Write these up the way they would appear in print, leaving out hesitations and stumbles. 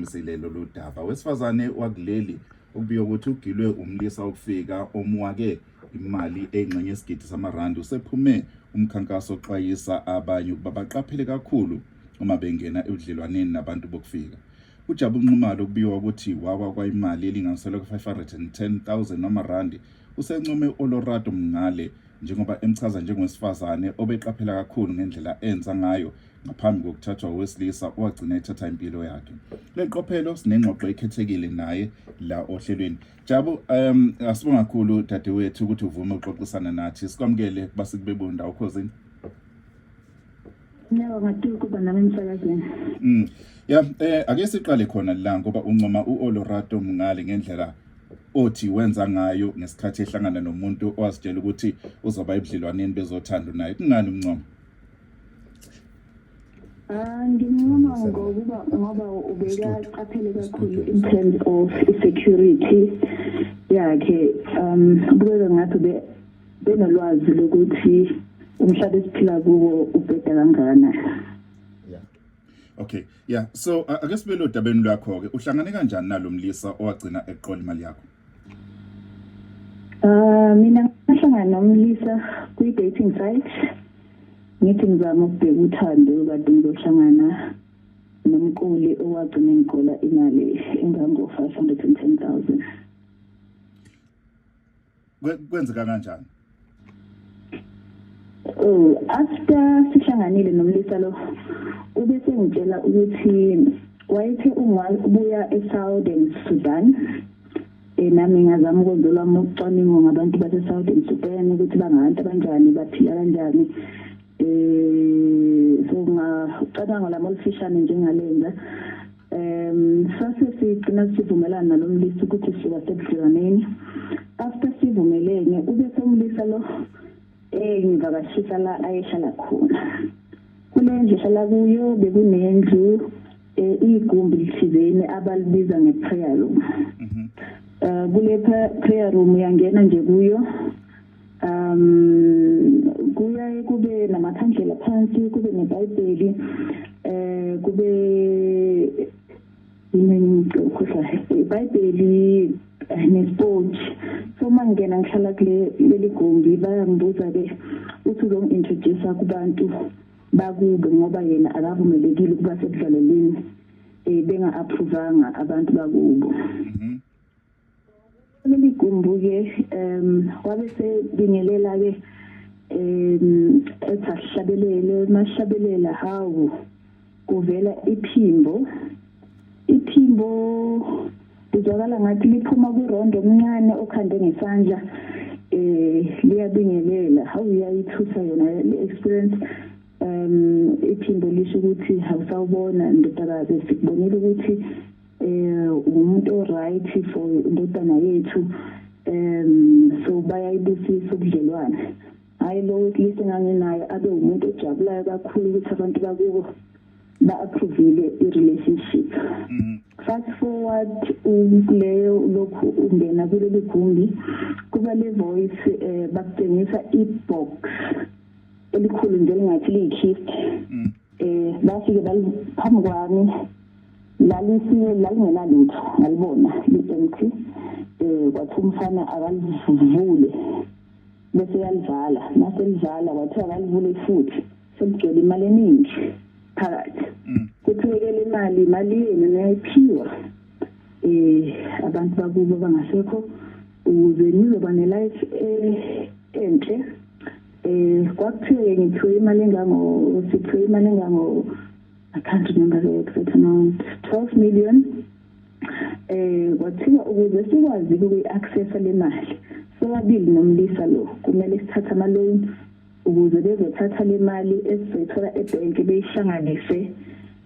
usikhulumisile lolu daba. Wesifazane wakuleli okubiya ukuthi ugilwe umlisa okufika omwake imali engxenye yesigidi samarandi usephume umkhankaso oxwayisa abanye ukuba baqaphele kakhulu uma bengena ebudlelwaneni nabantu bokufika. Ujabu Nxumalo okubiwa ukuthi wawa kwayimali elinganiselwa ku-510,000 namarandi usencome Olorado Mngale njengoba emchaza njengowesifazane obeqaphela kakhulu ngendlela enza ngayo ngaphambi kokuthathwa owesilisa owagcina ethatha impilo yakhe. Leqophelo sinengxoxo ekhethekile naye la ohlelweni. Jabu, asibonga kakhulu dadewethu ukuthi uvume ukuxoxisana nathi. Sikwamukele basikubebunda ukhosini. Ngatukuba nami emsakazweni. Ake siqale khona la ngoba uncoma uOlorado Mngale ngendlela othi wenza ngayo ngesikhathi ehlangana nomuntu owasitshela ukuthi uzoba ebudlelwaneni bezothanda naye. Kungani uncoma? Ngincoma ngoba ubeka qaphele kakhulu in terms of security yakhe. Ubeka ngathi benolwazi lokuthi umhlaba esiphila kuwo ubheda kangana. Okay, yeah. So ake sibe lo dabeni lwakho ke uhlangane kanjani nalomlisa owagcina eqola imali yakho? Mina ngahlangana nomlisa kwi-dating site. Ngithi ngizama ukubheka uthando kade ngizohlangana nomquli owagcina ngiqola imali engango-510,000. Kwenzeka kanjani? After sihlanganile nomlisa lo ubese ngitshela ukuthi wayethe ubuya eSouthern Sudan nami ngazama ukwenza lami ucwaningo ngabantu base-Southern Sudan ukuthi bangabantu abanjani baphila kanjani so ngacabanga lami olufishane njengalenza sase sigcina sivumelana nalomlisa ukuthi sisuka sebudlelwaneni. After sivumelene ubese umlisa lo ngivakashisa la ayehlala khona. Kulendlu ehlala kuyo bekunendlu igumbi lithizeni abalibiza nge-prayer room. Kule prayer room uyangena nje kuyo kuyaye kube namakhandlela phansi, kube neBhayibheli, kube iBhayibheli nesponge. So mangena ngihlala kuleli gumbi bayangibuza-ke uthi uzongi-introduce kubantu bakubo ngoba yena akavumelekile ukuba sebudlaleleni benga-approvanga abantu bakubo. Leli gumbi-ke wabe sebingelela-ke ethi asihlabelele, masihlabelela hawu kuvela iphimbo lizwakala ngathi liphuma kwirondo omncane okhande ngesandla liyabingelela. Hawu uyayithusa yona le-experience. Iphimbo lisho ukuthi awusawubona ndodakazi, sikubonile ukuthi umuntu o-right for indodana yethu, so bayayibusisa ubudlelwane. Hayi lo wesilisa enganginaye abe umuntu ojabulayo kakhulu ukuthi abantu bakubo ba-approvile i-relationship. Fast forward kuleyo lokhu ungena kuleli gumbi kuba le voice bakutshengisa i-box elikhulu nje lingathi liyi-gift. Bafike phambi kwami lalingenalutho, ngalibona li-empty. Kwathi umfana akalivule bese yalivala. Naselivala kwathi akalivule futhi seligcwele imali eningi phakathi. Kuthekele imali yenu nayiphiwa abantu bakubo bangasekho ukuze nizoba ne-life enhle. Kwakuthiwe ngithiwe imali engango I can't remember the exact amount, 12 million. Kwathiwa ukuze sikwazi ukuyi-accessa le mali sobabili nomlisa lo kumele sithathe ama-loan ukuze bezothatha le mali esizoyithola ebhenki beyihlanganise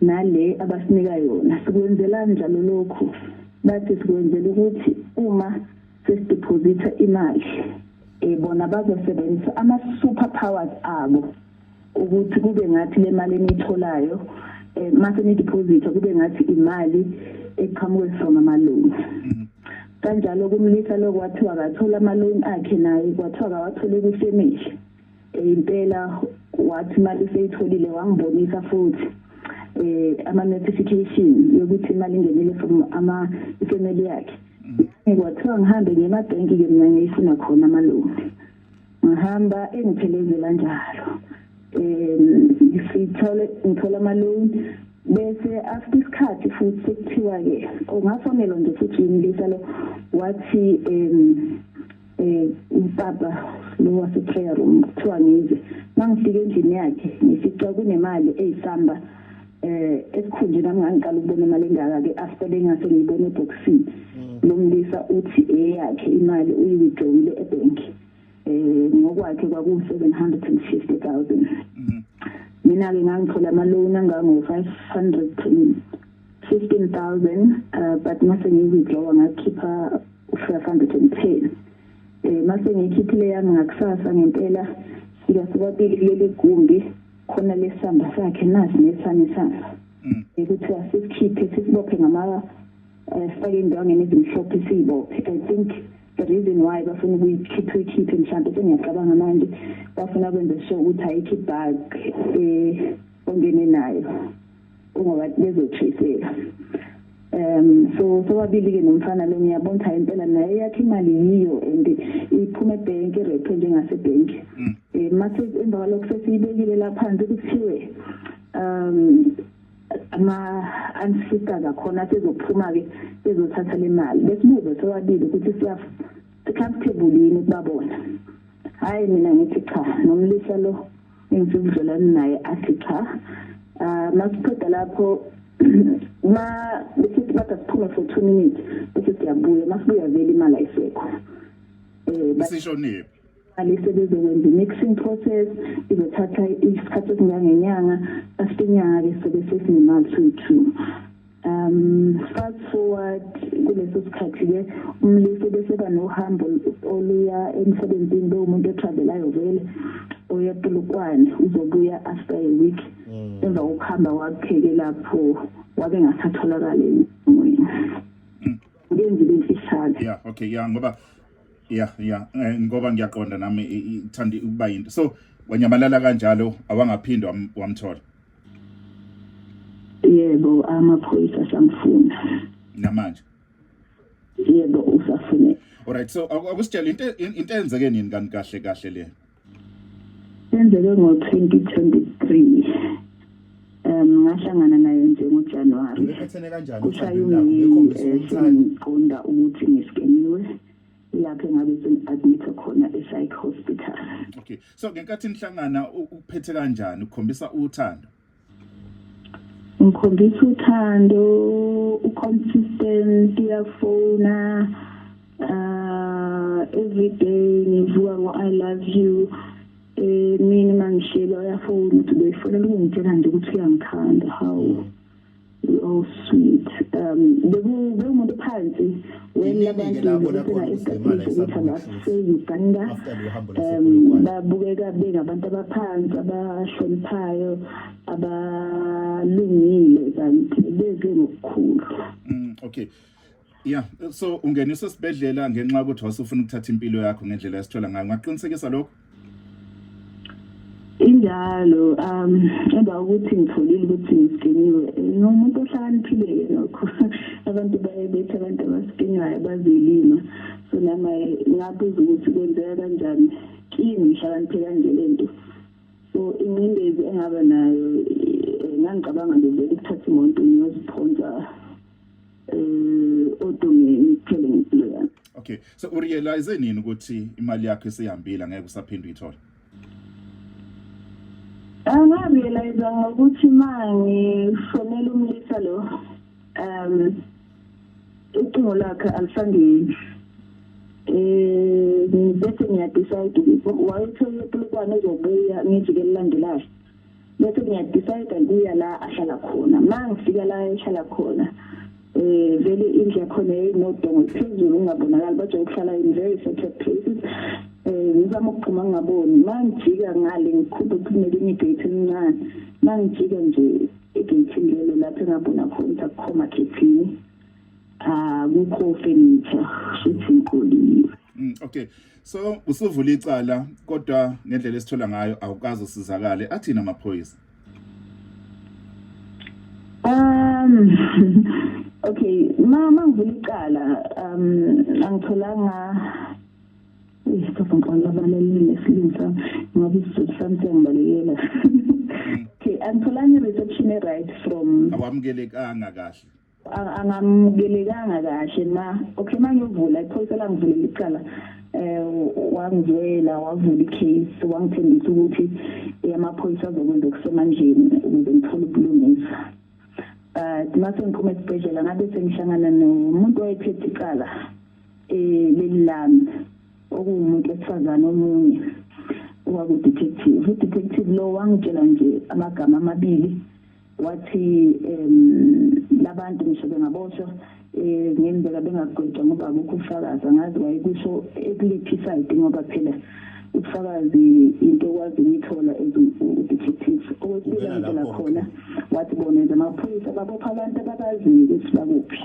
nale abasinika yona. Sikwenzela njalo lokhu bathi sikwenzela ukuthi uma sesideposita imali bona bazosebenzisa ama-super powers abo ukuthi kube ngathi le mali eniyitholayo mase nideposita kube ngathi imali eqhamuke from ama-loan. Kanjalo kumlisa lo kwathiwa akathola ama-loan akhe naye kwathiwa akawathole kwifamily. Impela wathi imali seyitholile wangibonisa futhi ama notification yokuthi imali ingenile from ifamily yakhe kwathiwa ngihambe ngemabhenki ke mina ngiyifuna khona ama-loan ngihamba engiphelezela njalo ngithola ama-loan bese after isikhathi futhi sekuthiwa-ke ungafonelwa nje futhi umlisa lo wathi ubaba lo wase-prayer room kuthiwa ngize mangifika endlini yakhe ngifica kunemali eyisamba esikhunjeni nami ngangiqala ukubona imali engaka-ke after bengase ngiyibone eboxini lo mlisa uthi eyakhe imali uyi-withdrawile ebhenki ngokwakhe kwaku-750,000 mina-ke ngangithola ama-loan angango-515,000 but mase ngiyi-withdrawa ngakhipha u-510 mase ngiyikhiphile yami ngakusasa ngempela sika sobabili kuleli gumbi khona lesamba sakhe nasi nesane samba kuthiwa sisikhiphe sisibophe sifake indwangeni ezimhlophe siyibophe. I think the reason why bafuna ukuyikhiphe mhlawumbe sengiyacabanga manje bafuna kwenza sure ukuthi ayikho ibag ongene nayo ungoba bezotraceela so sobabili-ke nomfana lo ngiyabona ukuthi impela naye yakhe imali yiyo and iphuma ebhenki irephe njengasebhenki mase emva kwalokho sesiyibekile laphansi kuthiwe ama-ancestors akhona sezophuma-ke bezothatha le mali besibuze sobabili ukuthi si-comfortable yini ukubabona. Hhayi mina ngithi cha nomlisa lo engizobudlelwane naye athi cha masiqeda lapho besithi bada siphume for 2 minutes bese siyabuya masibuya vele imali ayisekho isishonile mali sebezokwenza i-mixing process izothatha isikhathi esingangenyanga after inyanga-ke sobe sesinemali soyi-2 fast forward kuleso sikhathi-ke umlisi beseba nohambo oluya emsebenzini lo umuntu etravelayo vele oya Polokwane uzobuya after a week emva kokuhamba kwakhe-ke lapho wabe ngasatholakali emoyeni ngenzile imfishane ngoba ngoba ngiyaqonda nami ithanda ukuba yinto so wanyamalala kanjalo awangaphinde wamthola. Yebo amaphoyisa samfuna namanje. Yebo usafune. Alright, so akusitshela into enzeke nini kahle le? Enzeke ngo-2023 ngahlangana naye nje ngoJanuwari. Ngiphathene kanjani ngiqonda ukuthi ngiskeniwe lapho ngabe seni-admit khona e-psych hospital. Okay, so ngenkathi nihlangana uphethe kanjani ukukhombisa uthando? Ngikhombisa uthando u-consistent uyafona every day ngivuka ngo-I love you mina mangishilo uyafona ukuthi beyifonela ukungitshela nje ukuthi uyangithanda how oh sweet bekumuntu phansi Uganda babukeka bengabantu abaphansi abahloniphayo abalungile kanti beze ngokukhulu. Okay, so ungeniswa esibhedlela ngenxa yokuthi wasufuna ukuthatha impilo yakho ngendlela esithola ngayo ngaqinisekisa lokho injalo emva ukuthi ngitholile ukuthi ngiskeniwe ngomuntu ohlakaniphile lokho abantu bayebethi abantu abaskenyayo bazilima so nama ngabuza ukuthi kwenzeka kanjani kimi ngihlakaniphe kanje lento so ingcindezi engaba nayo ngangicabanga nje vele ukuthatha imoto ngiyoziphonza odongeni kuphele ngempilo yami. Okay, so urealize nini ukuthi imali yakho isihambile ngeke usaphinde uyithola? Ngarealize ngokuthi mangifonela umlisa lo ucingo lakhe alisangeni bese ngiyadecide ukuthi wayethola Polokwane ezobuya ngijike elilandelayo bese ngiyadecide ukuya la ahlala khona mangifika la ehlala khona vele indlu yakhona yayinodongo phezulu ungabonakali baje ukuhlala in very separate places ngizama ukuphuma ngingaboni mangijika ngale ngikhuphe kunelinye igate elincane mangijika nje igate lelo lapho engabona khona ukukhoma khethini kukho furniture futhi inkoliwe. Okay, so usuvula icala kodwa ngendlela esithola ngayo awukazi usizakale athina amaphoyisa Okay, mangivula icala angitholanga ngicabanga abalelile esilisa ngoba isizulu sami sengibalekela. Okay, angitholanga reception right from awamukelekanga kahle. Angamukelekanga kahle okay mangiyovula iphoyisa la ngivulela icala wangizwela wavula icase wangithembisa ukuthi amaphoyisa azokwenza kusemandleni ukuze ngithole ubulungisa. Mase ngiphuma esibhedlela ngabe sengihlangana nomuntu owayephethe icala leli lami okuwumuntu wesifazane omunye detective. Udetective lo wangitshela nje amagama amabili wathi labantu ngisho bengaboshwa ngenzeka bengagwetshwa ngoba akukho ufakazi angazi wayekusho ekuliphi side ngoba phela ufakazi into okwazi ukuyithola detective. Okwesibili ngitshela khona wathi bonenza amaphoyisa babopha abantu ababaziyo ukuthi bakuphi.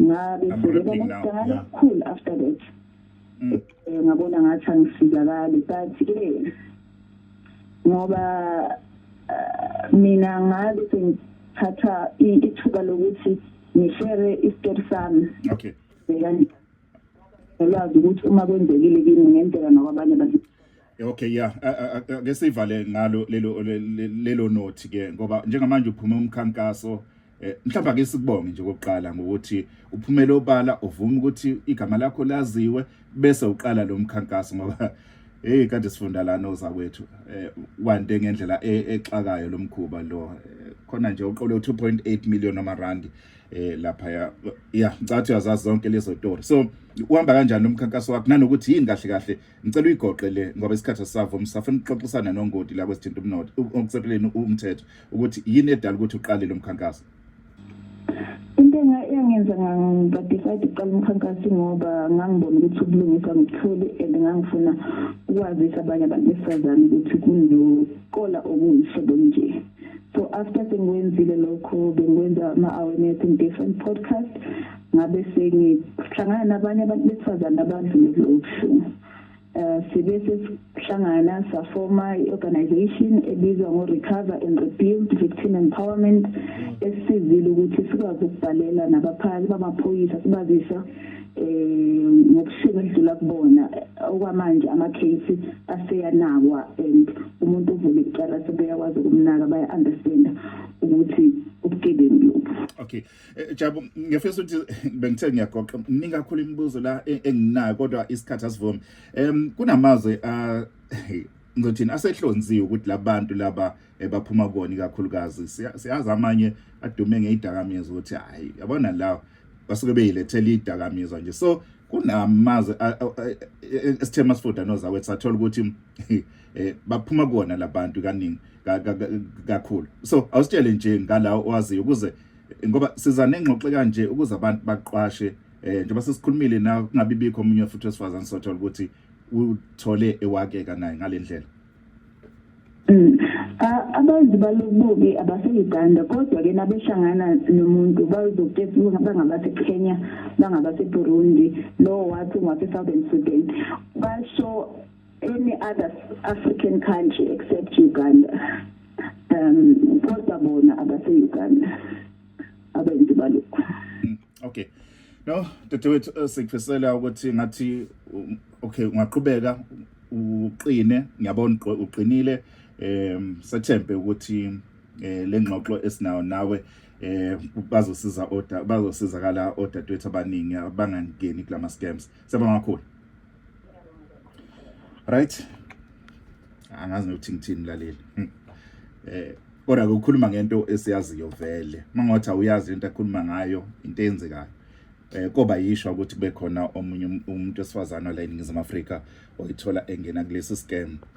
Ngabe sebebona cool after that. Ngabona ngathi angisizakali but ngoba mina ngabe sengithatha ithuba lokuthi ngishare istory sami. Okay. Ngilwazi ukuthi uma kwenzekile kimi ngenzeka nakwabanye abantu. Okay, yeah. Ake sivale ngalo lelo note ke ngoba njengamanje uphuma umkhankaso mhlawumbe ake sikubonge nje kokuqala ngokuthi uphumele obala uvuma ukuthi igama lakho laziwe bese uqala lo mkhankaso ngoba kade sifunda lana ozakwethu wande ngendlela exakayo lomkhuba lo khona nje uqole 2.8 million amarandi lapha ngicathu yazazi zonke lezo story. So uhamba kanjani umkhankaso wakho nanokuthi yini kahle ngicela uyigoqe le ngoba isikhathi sisavo msafuna ukuxoxisana nongodi la kwesithinta umnotho okusepheleni umthetho ukuthi yini edala ukuthi uqale lo mkhankaso. Into engenza ngidecide uqala umkhankaso ngoba ngangibona ukuthi ubulungisa ngithole and ngangifuna ukwazisa abanye abantu besifazane ukuthi kunokola okuyihlobo nje. So after sengiwenzile lokho bengwenza ama-awareness in different podcast ngabe sengihlangana nabanye abantu besifazane abadlule kulo buhlungu. Sibese sihlangana safoma i-organization ebizwa ngo-Recover and Rebuild Victim Empowerment esizile ukuthi sikwazi ukubhalela nabaphakathi bamaphoyisa sibazisa ngobushika edlula kubona okwamanje ama-case aseyanakwa and umuntu uvule icala sebeyakwazi ukumnaka baya-understanda ukuthi ubugebengu lobu. Okay, Jabu ngiyafisa ukuthi bengithe ngiyagoqa mningi kakhulu imibuzo la enginayo kodwa isikhathi asivumi. Kunamazwe ngizothini asehlonziwe ukuthi labantu laba baphuma kona kakhulukazi siyazi amanye adume ngeidakamizwa ukuthi hayi yabona la basuke beyilethela idakamizwa nje. So kunamazwe esithema sifuda nozakwethu sathola ukuthi baphuma kona labantu kaningi kakhulu. So awusitshele nje ngala owaziyo ukuze ngoba siza nengxoxe kanje ukuze abantu baqwashe njengoba sesikhulumile na kungabi bikho omunye futhi wesifazane sothola ukuthi uthole ewakeka naye ngalendlela. Abazi balobubi abase-Uganda kodwa-ke nabeshangana nomuntu bazokutshela bangabase Kenya bangabase Burundi lo wathi ngwase-Southern Sudan basho any other African country except Uganda. Kodwa bona abase-Uganda abenzi balokhu. Okay. No, dadewethu sikufisela ukuthi ngathi okay ungaqhubeka uqine ngiyabona uqinile sethembe ukuthi lengxoxo esinayo nawe bazosizakala odadewethu abaningi abangangeni kulama scams. Siyabonga kakhulu. Right? Angazi nokuthi ngithini laleli. Kodwa ukukhuluma ngento esiyaziyo vele. Mangathi awuyazi into ekhuluma ngayo into eyenzekayo. Koba yisho ukuthi kube khona omunye umuntu wesifazane la eNingizimu Afrika oyithola engena kulesi scam.